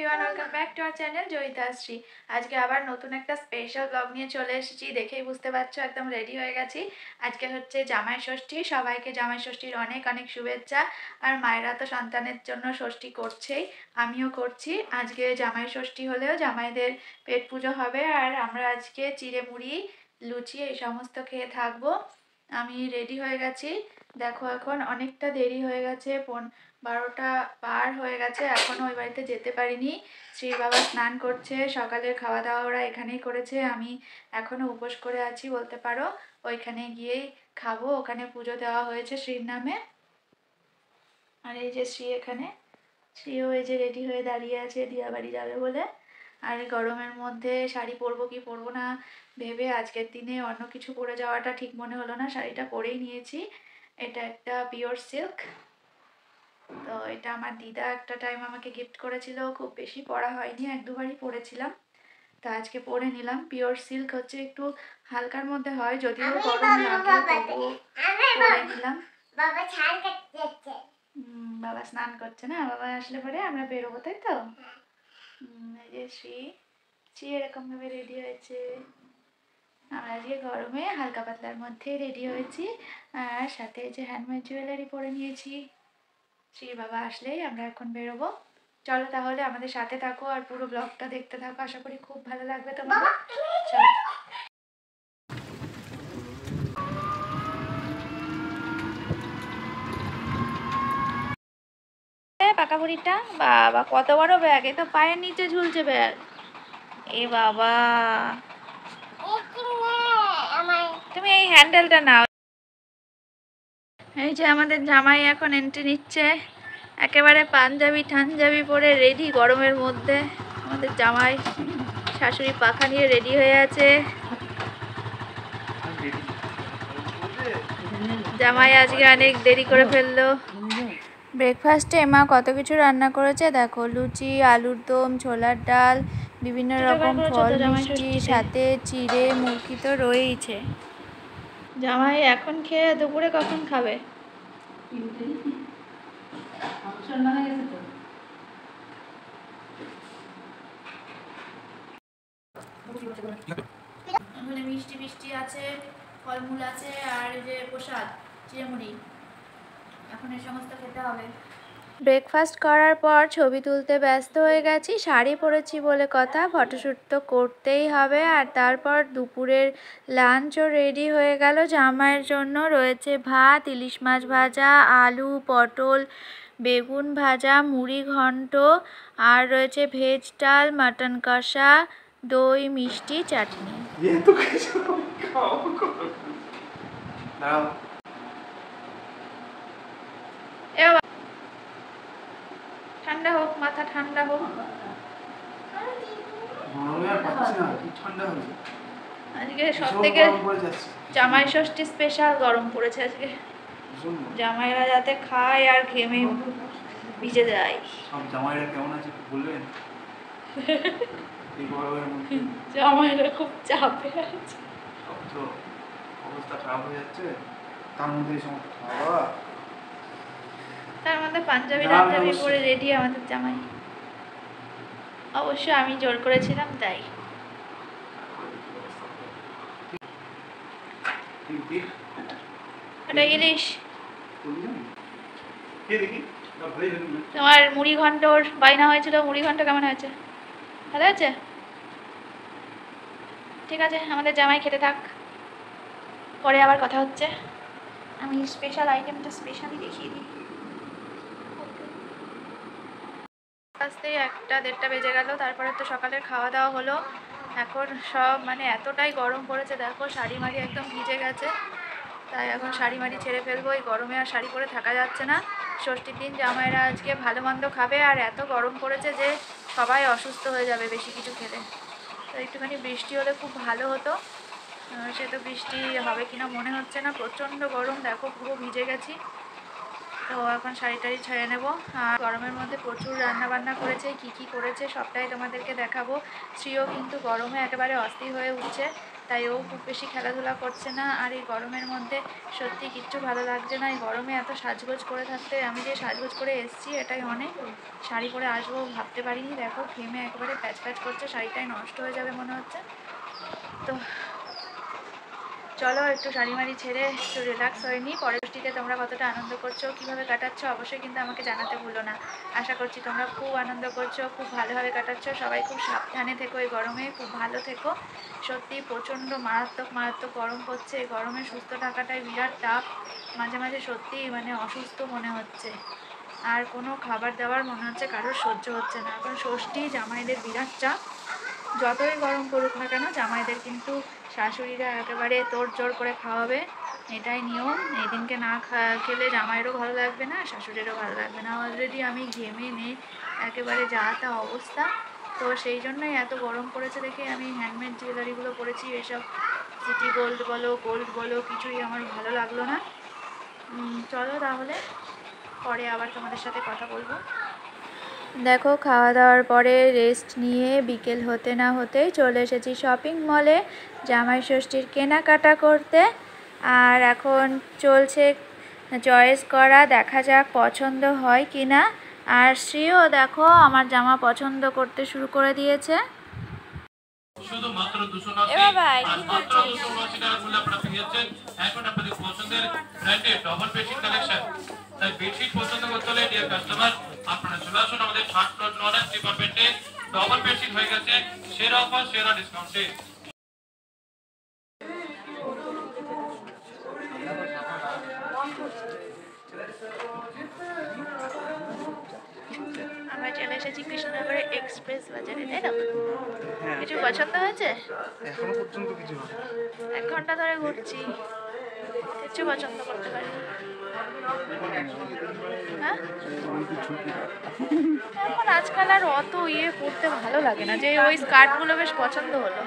Everyone, welcome back to our channel Joyitasree. আজকে আবার নতুন একটা স্পেশাল ব্লগ নিয়ে চলে এসেছি। দেখেই বুঝতে পারছো একদম রেডি হয়ে গেছি। আজকে হচ্ছে জামাই ষষ্ঠী। সবাইকে জামাই ষষ্ঠীর অনেক অনেক শুভেচ্ছা। আর মায়েরা তো সন্তানের জন্য ষষ্ঠী করছেই, আমিও করছি। আজকে জামাই ষষ্ঠী হলেও জামাইদের পেট পুজো হবে। আর আমরা আজকে চিড়ে মুড়ি, লুচি এই সমস্ত খেয়ে থাকবো। আমি রেডি হয়ে গেছি। দেখো এখন অনেকটা দেরি হয়ে গেছে, 12টা পার হয়ে গেছে, এখনও ওই বাড়িতে যেতে পারিনি। শ্রীর বাবা স্নান করছে, সকালের খাওয়া দাওয়া ওরা এখানেই করেছে। আমি এখনও উপোস করে আছি বলতে পারো। ওইখানে গিয়েই খাবো, ওখানে পুজো দেওয়া হয়েছে শ্রীর নামে। আর এই যে শ্রী এখানে, শ্রীও এই যে রেডি হয়ে দাঁড়িয়ে আছে দিয়া বাড়ি যাবে বলে। আর গরমের মধ্যে শাড়ি পরবো কি পরবো না ভেবে আজকের দিনে অন্য কিছু পরে যাওয়াটা ঠিক মনে হলো না, শাড়িটা পরেই নিয়েছি। এটা একটা পিওর সিল্ক। তো এটা আমার দিদা একটা টাইম আমাকে গিফট করেছিল, খুব বেশি পরা হয়নি, এক দুবারই পরেছিলাম। তো আজকে পরে নিলাম। পিওর সিল্ক হচ্ছে একটু হালকার মধ্যে হয়, যদিও গরম লাগে তবুও পরে নিলাম। বাবা স্নান করছে না, বাবা আসলে পরে আমরা বেরোবো, তাই তো? এই যে শ্রী এরকম ভাবে রেডি হয়েছে। আমরা আজকে গরমে হালকা পাতলার মধ্যে রেডি হয়েছি। আর সাথে যে হ্যান্ডমেড জুয়েলারি পরে নিয়েছি। শ্রী বাবা আসলেই আমরা এখন বেরোবো। চলো তাহলে আমাদের সাথে থাকো আর পুরো ব্লগটা দেখতে থাকো, আশা করি খুব ভালো লাগবে তোমাদের। চলো। পাকা বুড়িটা বাবা কত বড় ব্যাগ, এ তো পায়ের নিচে ঝুলছে ব্যাগ। এ বাবা, তুমি এই হ্যান্ডেলটা নাও। এই যে আমাদের জামাই এখন এন্ট্রি নিচ্ছে, একেবারে পাঞ্জাবি ঠাঞ্জাবি পরে রেডি গরমের মধ্যে। আমাদের জামাই শাশুড়ি পাখা নিয়ে রেডি হয়ে আছে। জামাই আজকে অনেক দেরি করে ফেললো। ব্রেকফাস্টে মা কত কিছু রান্না করেছে দেখো, লুচি, আলুর দম, ছোলার ডাল, বিভিন্ন রকম ফল মিষ্টি, সাথে চিড়ে মুরগি তো রয়েইছে। জামাই এখন খেয়ে দুপুরে কখন খাবে? ওখানে মিষ্টি মিষ্টি আছে, ফলমূল আছে, আর যে প্রসাদ চিড়েমুড়ি, এখন এই সমস্ত খেতে হবে। ব্রেকফাস্ট করার পর ছবি তুলতে ব্যস্ত হয়ে গেছি। শাড়ি পরেছি বলে কথা, ফটোশ্যুট তো করতেই হবে। আর তারপর দুপুরের লাঞ্চও রেডি হয়ে গেল। জামাইয়ের জন্য রয়েছে ভাত, ইলিশ মাছ ভাজা, আলু, পটল, বেগুন ভাজা, মুড়ি ঘন্ট, আর রয়েছে ভেজ ডাল, মাটন কষা, দই, মিষ্টি, চাটনি। ঠান্ডা হোক, মাথা ঠান্ডা হোক। আজকে সব থেকে জামাই ষষ্ঠী স্পেশাল গরম পড়েছে আজকে। জামাইরা যাতে খায় আর ঘেমে ভিজে যায়। সব জামাইরা কেমন আছে বলবেন? এই গরমের মধ্যে জামাইরা খুব চাপে আছে, সব তো অবস্থা খারাপ হয়ে যাচ্ছে, তার মধ্যে এই সমস্ত খাওয়া। তার মধ্যে পাঞ্জাবি টাঞ্জাবি পরে রেডি আমাদের জামাই। অবশ্য আমি জোর করেছিলাম তাই। এটা ইলিশ। তোমার মুড়ি ঘন্টর বাইনা হয়েছিল, মুড়ি ঘন্ট কেমন হয়েছে? ভালো আছে? ঠিক আছে, আমাদের জামাই খেতে থাক, পরে আবার কথা হচ্ছে। আমি স্পেশাল আইটেমটা স্পেশালি দেখিয়ে দিই। আস্তে 1টা 1:30 বেজে গেল। তারপরে তো সকালের খাওয়া দাওয়া হলো। এখন সব মানে এতটাই গরম পড়েছে দেখো, শাড়ি মাড়ি একদম ভিজে গেছে। তাই এখন শাড়ি মাড়ি ছেড়ে ফেলবো, এই গরমে আর শাড়ি পরে থাকা যাচ্ছে না। ষষ্ঠীর দিন জামাইরা আজকে ভালো মন্দ খাবে, আর এত গরম পড়েছে যে সবাই অসুস্থ হয়ে যাবে বেশি কিছু খেলে। তো একটুখানি বৃষ্টি হলে খুব ভালো হতো, সে তো বৃষ্টি হবে কিনা মনে হচ্ছে না, প্রচণ্ড গরম দেখো, পুরো ভিজে গেছি। তো এখন শাড়ি টাড়ি ছেড়ে নেবো। আর গরমের মধ্যে প্রচুর রান্না বান্না করেছে, কি করেছে সবটাই তোমাদেরকে দেখাবো। শ্রীও কিন্তু গরমে একেবারে অস্থির হয়ে উঠছে, তাই ও খুব বেশি খেলাধুলা করছে না। আর এই গরমের মধ্যে সত্যি কিচ্ছু ভালো লাগছে না। এই গরমে এত সাজগোজ করে থাকতে, আমি যে সাজগোজ করে এসেছি এটাই অনেক। শাড়ি পরে আসবো ভাবতে পারিনি। দেখো ঘেমে একেবারে প্যাচ প্যাচ করছে, শাড়িটাই নষ্ট হয়ে যাবে মনে হচ্ছে। তো চলো একটু শাড়ি মাড়ি ছেড়ে একটু রিল্যাক্স হয়ে নিই। পরের ষষ্ঠীতে তোমরা কতটা আনন্দ করছো, কীভাবে কাটাচ্ছ অবশ্যই কিন্তু আমাকে জানাতে ভুলো না। আশা করছি তোমরা খুব আনন্দ করছো, খুব ভালোভাবে কাটাচ্ছ। সবাই খুব সাবধানে থেকো, এই গরমে খুব ভালো থেকো। সত্যি প্রচণ্ড মারাত্মক গরম পড়ছে। এই গরমে সুস্থ থাকাটাই বিরাট টাফ। মাঝে মাঝে সত্যিই মানে অসুস্থ মনে হচ্ছে। আর কোনো খাবার দাবার মনে হচ্ছে কারোর সহ্য হচ্ছে না। এখন ষষ্ঠী, জামাইদের বিরাট চাপ। যতই গরম পড়ুক না কেন জামাইদের কিন্তু শাশুড়িরা একেবারে তোড়জোড় করে খাওয়াবে, এটাই নিয়ম। এই দিনকে না খেলে জামাইয়েরও ভালো লাগবে না, শাশুড়িরও ভালো লাগবে না। অলরেডি আমি ঘেমে একেবারে যা তা অবস্থা। তো সেই জন্যই এত গরম পড়েছে দেখে আমি হ্যান্ডমেড জুয়েলারিগুলো পরেছি। এসব সিটি গোল্ড বলো কিছুই আমার ভালো লাগলো না। চলো তাহলে পরে আবার তোমাদের সাথে কথা বলবো। দেখো খাওয়া দাওয়ার পরে রেস্ট নিয়ে বিকেল হতে না হতেই চলে এসেছি শপিং মলে জামাই ষষ্ঠীর কেনাকাটা করতে। আর এখন চলছে চয়েস করা, দেখা যাক পছন্দ হয় কি না। আর শ্রীও দেখো আমার জামা পছন্দ করতে শুরু করে দিয়েছে। শুধুমাত্র 280 ভাই আর কি মাত্র করছিস? 280 টাকা মূল্যে আপনারা পেয়েছেন এখন আপনাদের পছন্দের ব্র্যান্ডের ডবল বেডশিট কালেকশন। তাই বেডশিট পছন্দ করতে হলে ডিয়ার কাস্টমার আপনারা চলে আসুন আমাদের 60 ফ্লোর নন ডিপার্টমেন্টে। ডবল বেডশিট হয়ে গেছে সেরা অফার, সেরা ডিসকাউন্টে। আমরা চলে এসেছি কৃষ্ণনগরের এক্সপ্রেস বাজারে, তাই না? হ্যাঁ, কিছু পছন্দ হয়েছে? এখনো পর্যন্ত কিছু না। 1 ঘন্টা ধরে ঘুরছি, কিছু পছন্দ করতে পারি। হ্যাঁ, এখন আজকাল আর অত পড়তে ভালো লাগে না, যে ওই স্কার্টগুলো বেশ পছন্দ হলো।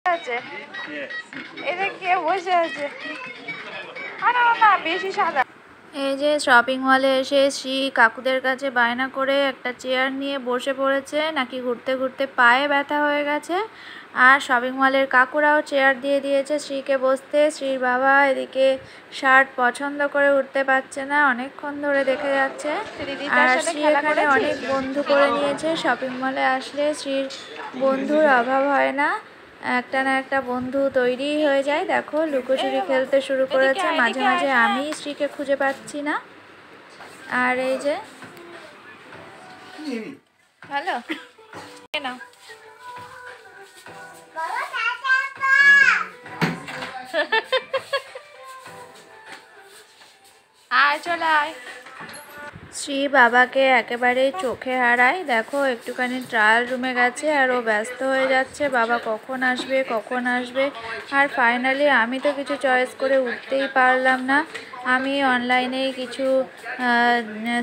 আছে এটা কে বসে আছে? না বেশি সাদা। এই যে শপিং মলে এসে শ্রী কাকুদের কাছে বায়না করে একটা চেয়ার নিয়ে বসে পড়েছে, নাকি ঘুরতে ঘুরতে পায়ে ব্যথা হয়ে গেছে। আর শপিং মলের কাকুরাও চেয়ার দিয়ে দিয়েছে শ্রীকে বসতে। শ্রীর বাবা এদিকে শার্ট পছন্দ করে উঠতে পারছে না, অনেকক্ষণ ধরে দেখে যাচ্ছে। আর শ্রী এখানে অনেক বন্ধু করে নিয়েছে। শপিং মলে আসলে শ্রীর বন্ধুর অভাব হয় না, একটা না একটা বন্ধু তৈরি হয়ে যায়। দেখো লুকোচুরি খেলতে শুরু করেছে, মাঝে মাঝে আমি শ্রীকে খুঁজে পাচ্ছি না। আর এই যে ভালো না আয় চলে আয়। শ্রী বাবাকে একেবারেই চোখে হারায়। দেখো একটুখানি ট্রায়াল রুমে গেছে আর ও ব্যস্ত হয়ে যাচ্ছে, বাবা কখন আসবে। আর ফাইনালি আমি তো কিছু চয়েস করে উঠতেই পারলাম না। আমি অনলাইনেই কিছু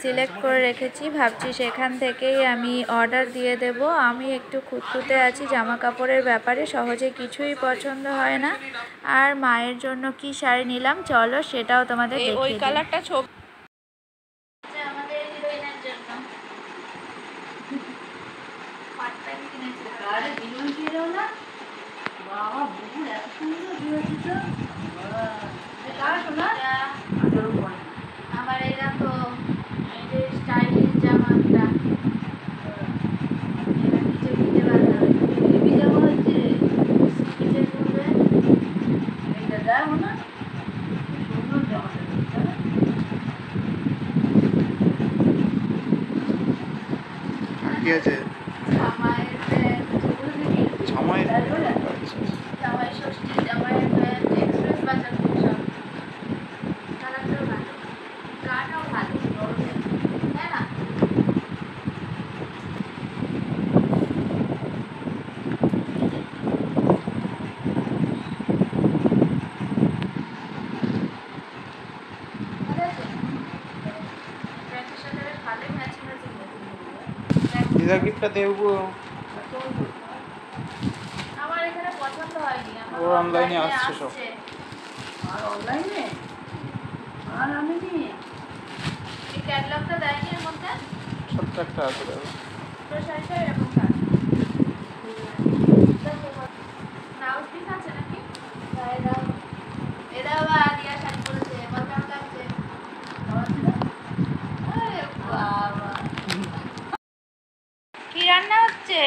সিলেক্ট করে রেখেছি, ভাবছি সেখান থেকেই আমি অর্ডার দিয়ে দেব। আমি একটু খুঁতখুঁতে আছি জামা কাপড়ের ব্যাপারে, সহজে কিছুই পছন্দ হয় না। আর মায়ের জন্য কি শাড়ি নিলাম চলো সেটাও তোমাদের দেখিয়ে দিই। ওই কালারটা ছবি আমাদের হিরোইনের জন্য পার্ট টাইম কিনেছি। আরে হিরোইন ছিল না বাবা, বহু এত সুন্দর দিয়েছি তো। কার শোনা আমার এই দেখো এই যে স্টাইলিশ জামাটা, এটা নিচে ভিজে বাঁধা ভিজে হচ্ছে নিচে করবে। এইটা দেখো না সুন্দর জামাটা, কি আছে? জামাইয়ের প্যান্ট জামাইয়ের জামাই ষষ্ঠী, জামাইয়ের প্যান্ট এক্সপ্রেস বাজার থেকে সব। কালারটাও ভালো, গাটাও ভালো, তাই না? ভালো আছে? প্যান্টের সাথে বেশ ভালোই ম্যাচিং ম্যাচিং দিদা গিফটটা দেবো। আমার এখানে পছন্দ হয়নি। ওর অনলাইনে আসছে সব। আর অনলাইনে আর আমি নি এই ক্যাটালগটা দেয়নি এর মধ্যে? ছোট্ট একটা আছে দেখো। পুরো শাড়িটা এরকম থাকে। ব্লাউজ পিস আছে নাকি? এদাও বা দিয়া শাড়ি পরেছে, বল কেমন লাগছে? আরে বাবা, কি রান্না হচ্ছে?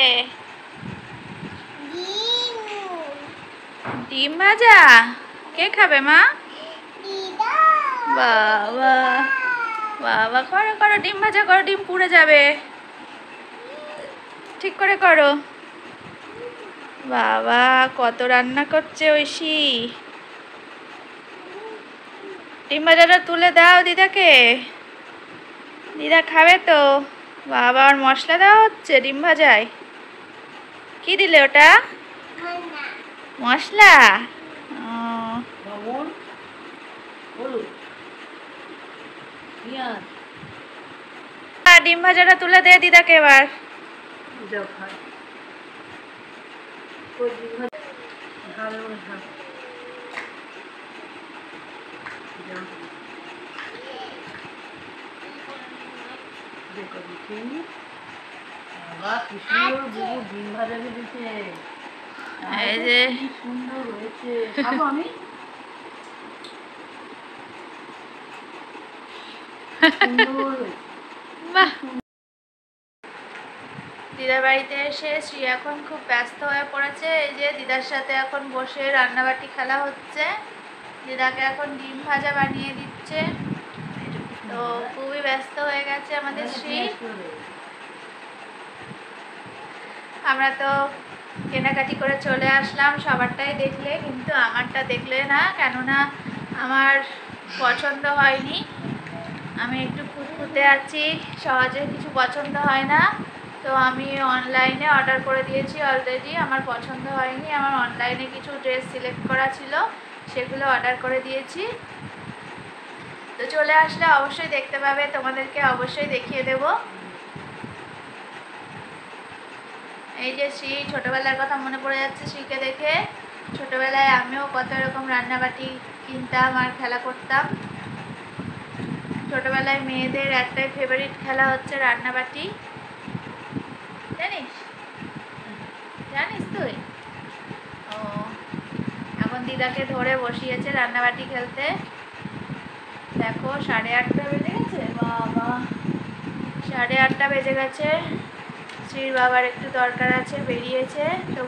ডিম ভাজা। কে খাবে মা? বাবা বাবা, করো করো, ডিম ভাজা করো, ডিম পুড়ে যাবে, ঠিক করে করো। বাবা কত রান্না করছে ঐশী। ডিম ভাজাটা তুলে দাও দিদাকে, দিদা খাবে তো। বাবা আর মশলা দেওয়া হচ্ছে ডিম ভাজায়। কি দিলে ওটা? মশলা। ও, লবণ হলুদ পেঁয়াজ ডিম ভাজাটা তুলে দে দিদাকে এবার। যাও খাই ওই ডিম ভাজা ঝাল করে ঝাল যাও দেখো দেখি বাবা কি সুন্দর বুবু ডিম ভাজা দিয়েছে এই যে কি সুন্দর হয়েছে খাবো আমি সুন্দর হয়েছে বাহ। দিদার বাড়িতে এসে শ্রী এখন খুব ব্যস্ত হয়ে পড়েছে। এই যে দিদার সাথে এখন বসে রান্নাবাটি খেলা হচ্ছে। দিদাকে এখন ডিম ভাজা বানিয়ে দিচ্ছে, তো খুবই ব্যস্ত হয়ে গেছে আমাদের শ্রী। আমরা তো কেনাকাটি করে চলে আসলাম, সবারটাই দেখলে, কিন্তু আমারটা দেখলে না, কেননা আমার পছন্দ হয়নি। আমি একটু খুঁতখুঁতে আছি, সহজে কিছু পছন্দ হয় না, তো আমি অনলাইনে অর্ডার করে দিয়েছি অলরেডি। আমার পছন্দ হয়নি, আমার অনলাইনে কিছু ড্রেস সিলেক্ট করা ছিল, সেগুলো অর্ডার করে দিয়েছি। তো চলে আসলে অবশ্যই দেখতে পাবে, তোমাদেরকে অবশ্যই দেখিয়ে দেব। এই যে শ্রী, ছোটবেলার কথা মনে পড়ে যাচ্ছে শ্রীকে দেখে। ছোটবেলায় আমিও কত রকম রান্নাবাটি কিনতাম আর খেলা করতাম। ছোটবেলায় মেয়েদের একটাই ফেভারিট খেলা হচ্ছে রান্নাবাটি, জানিস? জানিস তুই? ও, এখন দিদাকে ধরে বসিয়েছে রান্নাবাটি খেলতে। দেখো 8:30 বেজে গেছে, বাবা 8:30 বেজে গেছে। শ্রীর বাবার একটু দরকার আছে, বেরিয়েছে। তো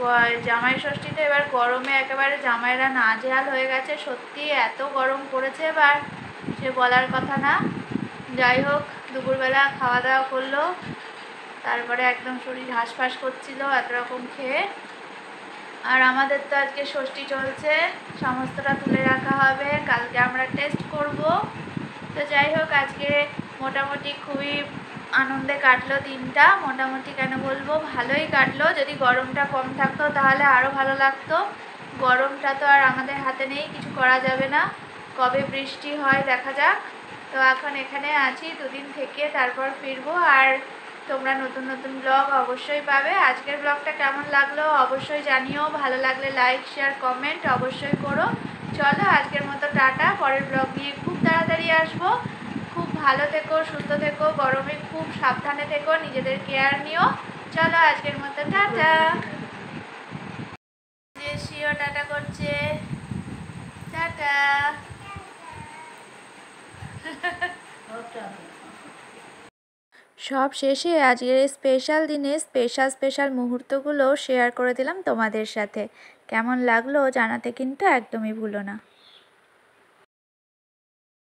জামাই ষষ্ঠীতে এবার গরমে একেবারে জামাইরা নাজেহাল হয়ে গেছে, সত্যি এত গরম পড়েছে এবার, সে বলার কথা না। যাই হোক, দুপুরবেলা খাওয়া দাওয়া করলো, তারপরে একদম শরীর হাঁসফাঁস করছিল এত রকম খেয়ে। আর আমাদের তো আজকে ষষ্ঠী চলছে, সমস্তটা তুলে রাখা হবে, কালকে আমরা টেস্ট করব। তো যাই হোক, আজকে মোটামুটি খুবই আনন্দে কাটলো দিনটা। মোটামুটি কেন বলবো, ভালোই কাটলো। যদি গরমটা কম থাকতো তাহলে আরও ভালো লাগতো। গরমটা তো আর আমাদের হাতে নেই, কিছু করা যাবে না, কবে বৃষ্টি হয় দেখা যাক। তো এখন এখানে আছি, 2 দিন থেকে তারপর ফিরবো। আর তোমরা নতুন নতুন ব্লগ অবশ্যই পাবে। আজকের ব্লগটা কেমন লাগলো অবশ্যই জানিও, ভালো লাগলে লাইক শেয়ার কমেন্ট অবশ্যই করো। চলো আজকের মতো টাটা, পরের ব্লগ নিয়ে খুব তাড়াতাড়ি আসবো। খুব ভালো থেকো, সুস্থ থেকো, গরমে খুব সাবধানে থেকো, নিজেদের কেয়ার নিও। চলো আজকের মতো টাটা। শ্রীও টাটা করছে, টাটা। সব শেষে আজকের এই স্পেশাল দিনে স্পেশাল মুহূর্তগুলো শেয়ার করে দিলাম তোমাদের সাথে। কেমন লাগলো জানাতে কিন্তু একদমই ভুলো না।